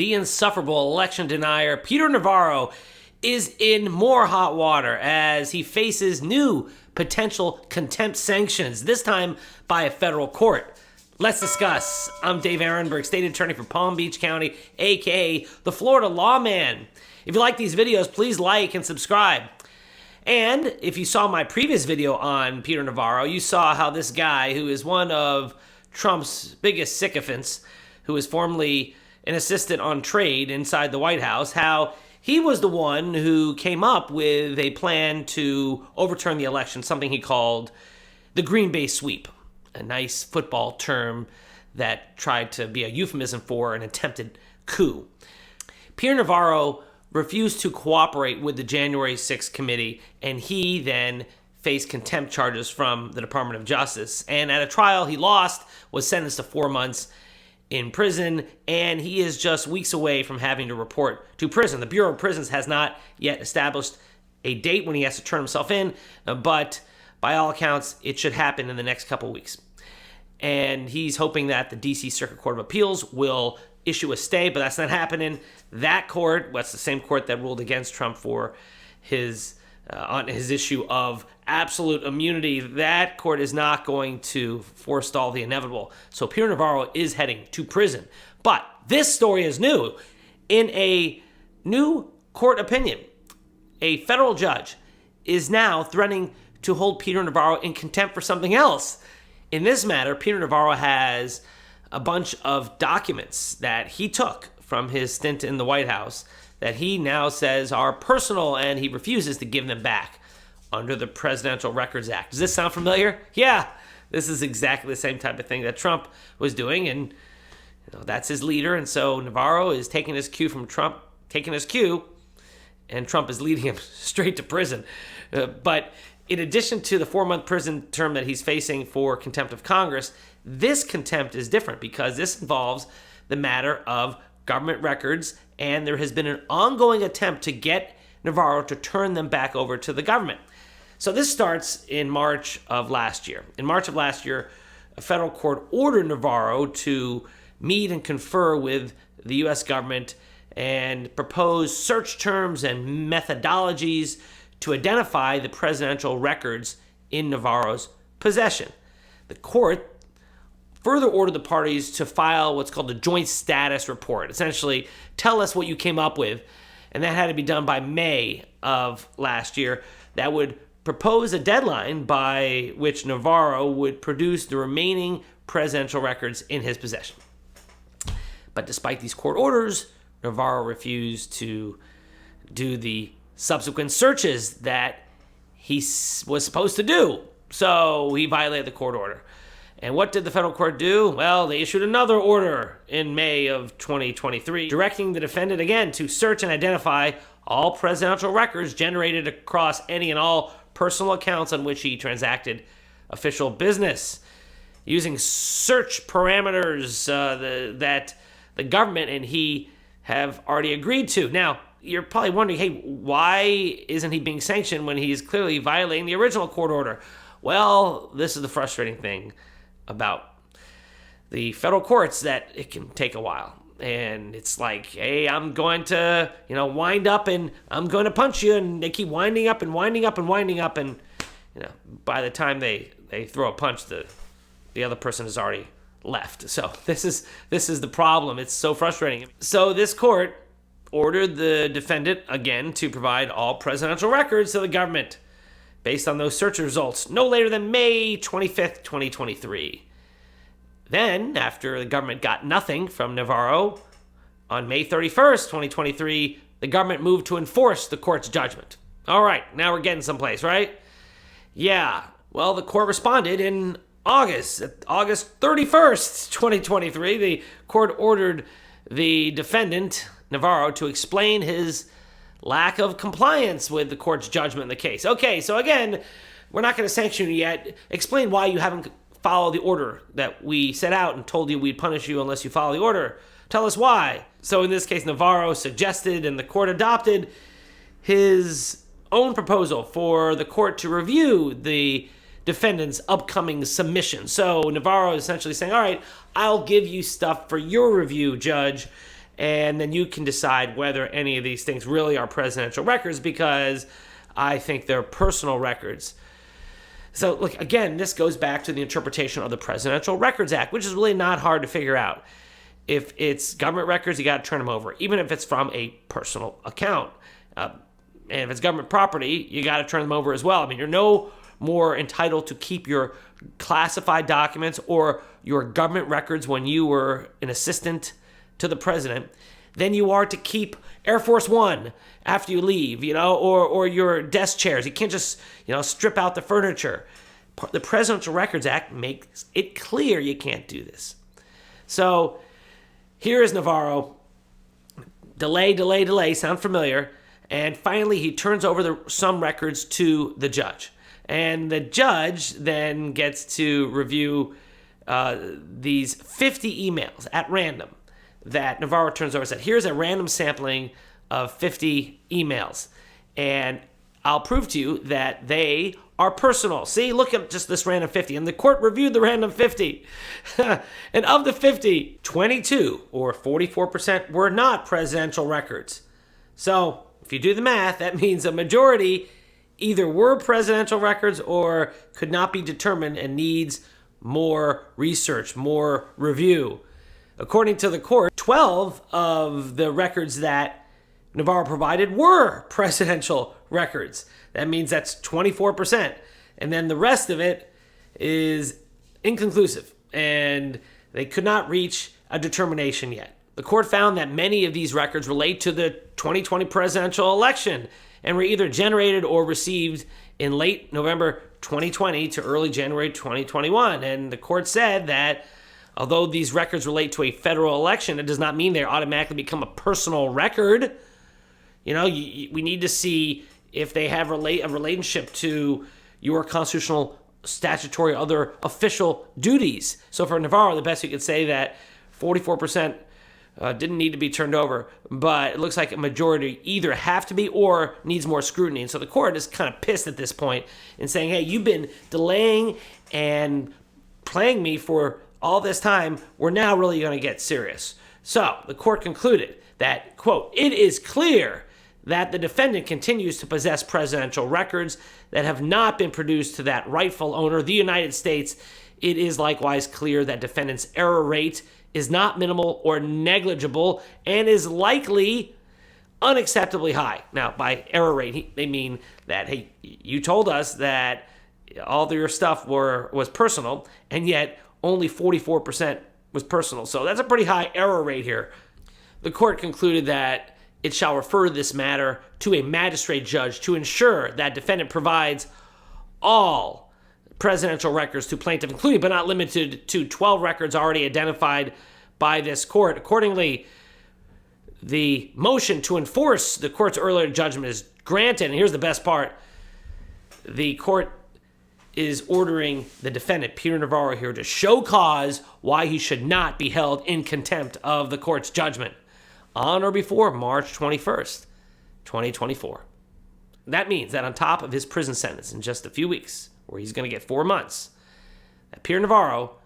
The insufferable election denier Peter Navarro is in more hot water as he faces new potential contempt sanctions, this time by a federal court. Let's discuss. I'm Dave Aronberg, state attorney for Palm Beach County, aka the Florida Lawman. If you like these videos, please like and subscribe. And if you saw my previous video on Peter Navarro, you saw how this guy, who is one of Trump's biggest sycophants, who was formerly an assistant on trade inside the White House, how he was the one who came up with a plan to overturn the election, something he called the Green Bay sweep, a nice football term that tried to be a euphemism for an attempted coup. Peter Navarro refused to cooperate with the January 6th committee, and he then faced contempt charges from the Department of Justice. And at a trial he lost, was sentenced to 4 months in prison, and he is just weeks away from having to report to prison. The Bureau of Prisons has not yet established a date when he has to turn himself in, but by all accounts, it should happen in the next couple of weeks. And he's hoping that the D.C. Circuit Court of Appeals will issue a stay, but that's not happening. That court, that's the same court that ruled against Trump for his on his issue of absolute immunity, that court is not going to forestall the inevitable. So Peter Navarro is heading to prison. But this story is new. In a new court opinion, a federal judge is now threatening to hold Peter Navarro in contempt for something else. In this matter, Peter Navarro has a bunch of documents that he took from his stint in the White House that he now says are personal, and he refuses to give them back under the Presidential Records Act. Does this sound familiar? Yeah, this is exactly the same type of thing that Trump was doing, and that's his leader, and so Navarro is taking his cue from Trump, and Trump is leading him straight to prison. But in addition to the 4-month prison term that he's facing for contempt of Congress, this contempt is different because this involves the matter of government records, and there has been an ongoing attempt to get Navarro to turn them back over to the government. So this starts in March of last year. In March of last year, a federal court ordered Navarro to meet and confer with the U.S. government and propose search terms and methodologies to identify the presidential records in Navarro's possession. The court further ordered the parties to file what's called a joint status report. Essentially, tell us what you came up with. And that had to be done by May of last year. That would propose a deadline by which Navarro would produce the remaining presidential records in his possession. But despite these court orders, Navarro refused to do the subsequent searches that he was supposed to do. So he violated the court order. And what did the federal court do? Well, they issued another order in May of 2023, directing the defendant again to search and identify all presidential records generated across any and all personal accounts on which he transacted official business, using search parameters that the government and he have already agreed to. Now, you're probably wondering, hey, why isn't he being sanctioned when he's clearly violating the original court order? Well, this is the frustrating thing about the federal courts, that it can take a while. And it's like, hey, I'm going to, wind up and I'm going to punch you. And they keep winding up and winding up and winding up. And, by the time they throw a punch, the other person has already left. So this is the problem. It's so frustrating. So this court ordered the defendant again to provide all presidential records to the government based on those search results no later than May 25th, 2023. Then, after the government got nothing from Navarro, on May 31st, 2023, the government moved to enforce the court's judgment. All right, now we're getting someplace, right? Yeah, well, the court responded in August 31st, 2023. The court ordered the defendant, Navarro, to explain his lack of compliance with the court's judgment in the case. Okay, so again, we're not going to sanction you yet. Explain why you haven't followed the order that we set out and told you we'd punish you unless you follow the order. Tell us why. So in this case, Navarro suggested and the court adopted his own proposal for the court to review the defendant's upcoming submission. So Navarro is essentially saying, all right, I'll give you stuff for your review, judge, and then you can decide whether any of these things really are presidential records, because I think they're personal records. So, look, again, this goes back to the interpretation of the Presidential Records Act, which is really not hard to figure out. If it's government records, you got to turn them over, even if it's from a personal account. And if it's government property, you got to turn them over as well. I mean, you're no more entitled to keep your classified documents or your government records when you were an assistant to the president than you are to keep Air Force One after you leave, or your desk chairs. You can't just, strip out the furniture. The Presidential Records Act makes it clear you can't do this. So here is Navarro. Delay. Sound familiar? And finally, he turns over some records to the judge. And the judge then gets to review these 50 emails at random that Navarro turns over and said, here's a random sampling of 50 emails. And I'll prove to you that they are personal. See, look at just this random 50. And the court reviewed the random 50. And of the 50, 22 or 44% were not presidential records. So if you do the math, that means a majority either were presidential records or could not be determined and needs more research, more review. According to the court, 12 of the records that Navarro provided were presidential records. That means that's 24%. And then the rest of it is inconclusive, and they could not reach a determination yet. The court found that many of these records relate to the 2020 presidential election and were either generated or received in late November 2020 to early January 2021. And the court said that although these records relate to a federal election, it does not mean they automatically become a personal record. We need to see if they have a relationship to your constitutional, statutory, other official duties. So for Navarro, the best you could say that 44% didn't need to be turned over, but it looks like a majority either have to be or needs more scrutiny. And so the court is kind of pissed at this point and saying, hey, you've been delaying and playing me for all this time. We're now really going to get serious. So the court concluded that, quote, it is clear that the defendant continues to possess presidential records that have not been produced to that rightful owner, the United States. It is likewise clear that defendant's error rate is not minimal or negligible and is likely unacceptably high. Now, by error rate, they mean that, hey, you told us that all of your stuff was personal, and yet only 44% was personal. So that's a pretty high error rate here. The court concluded that it shall refer this matter to a magistrate judge to ensure that defendant provides all presidential records to plaintiff, including but not limited to 12 records already identified by this court. Accordingly, the motion to enforce the court's earlier judgment is granted. And here's the best part. The court is ordering the defendant, Peter Navarro, here to show cause why he should not be held in contempt of the court's judgment on or before March 21st, 2024. That means that on top of his prison sentence in just a few weeks, where he's going to get 4 months, that Peter Navarro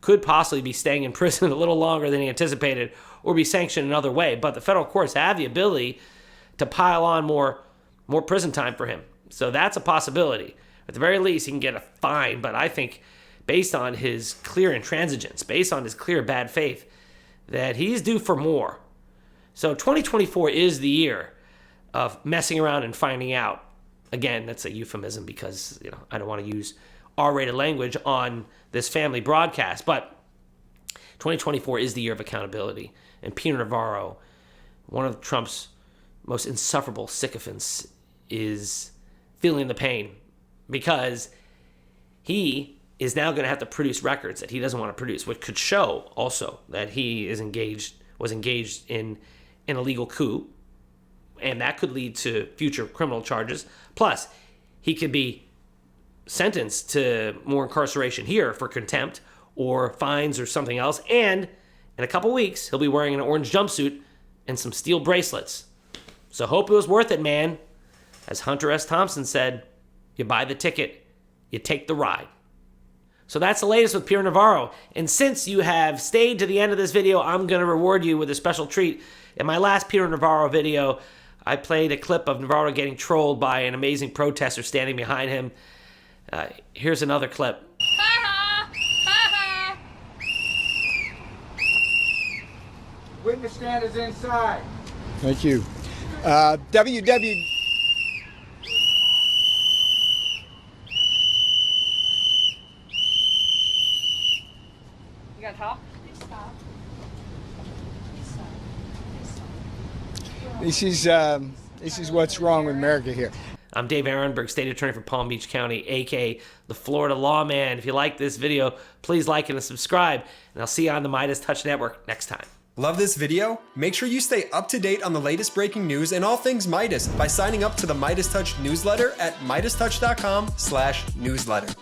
could possibly be staying in prison a little longer than he anticipated or be sanctioned another way. But the federal courts have the ability to pile on more prison time for him. So that's a possibility. At the very least, he can get a fine. But I think based on his clear intransigence, based on his clear bad faith, that he's due for more. So 2024 is the year of messing around and finding out. Again, that's a euphemism because I don't want to use R-rated language on this family broadcast. But 2024 is the year of accountability. And Peter Navarro, one of Trump's most insufferable sycophants, is feeling the pain because he is now going to have to produce records that he doesn't want to produce, which could show also that he was engaged in an illegal coup, and that could lead to future criminal charges. Plus, he could be sentenced to more incarceration here for contempt or fines or something else. And in a couple weeks, he'll be wearing an orange jumpsuit and some steel bracelets. So hope it was worth it, man. As Hunter S. Thompson said, you buy the ticket, you take the ride. So that's the latest with Peter Navarro. And since you have stayed to the end of this video, I'm going to reward you with a special treat. In my last Peter Navarro video, I played a clip of Navarro getting trolled by an amazing protester standing behind him. Here's another clip. Witness stand is inside. Thank you. WW. You gotta talk? This is what's wrong with America here. I'm Dave Aronberg, State Attorney for Palm Beach County, aka the Florida Lawman. If you like this video, please like it and subscribe, and I'll see you on the MeidasTouch Network next time. Love this video? Make sure you stay up to date on the latest breaking news and all things Meidas by signing up to the MeidasTouch newsletter at MeidasTouch.com/newsletter.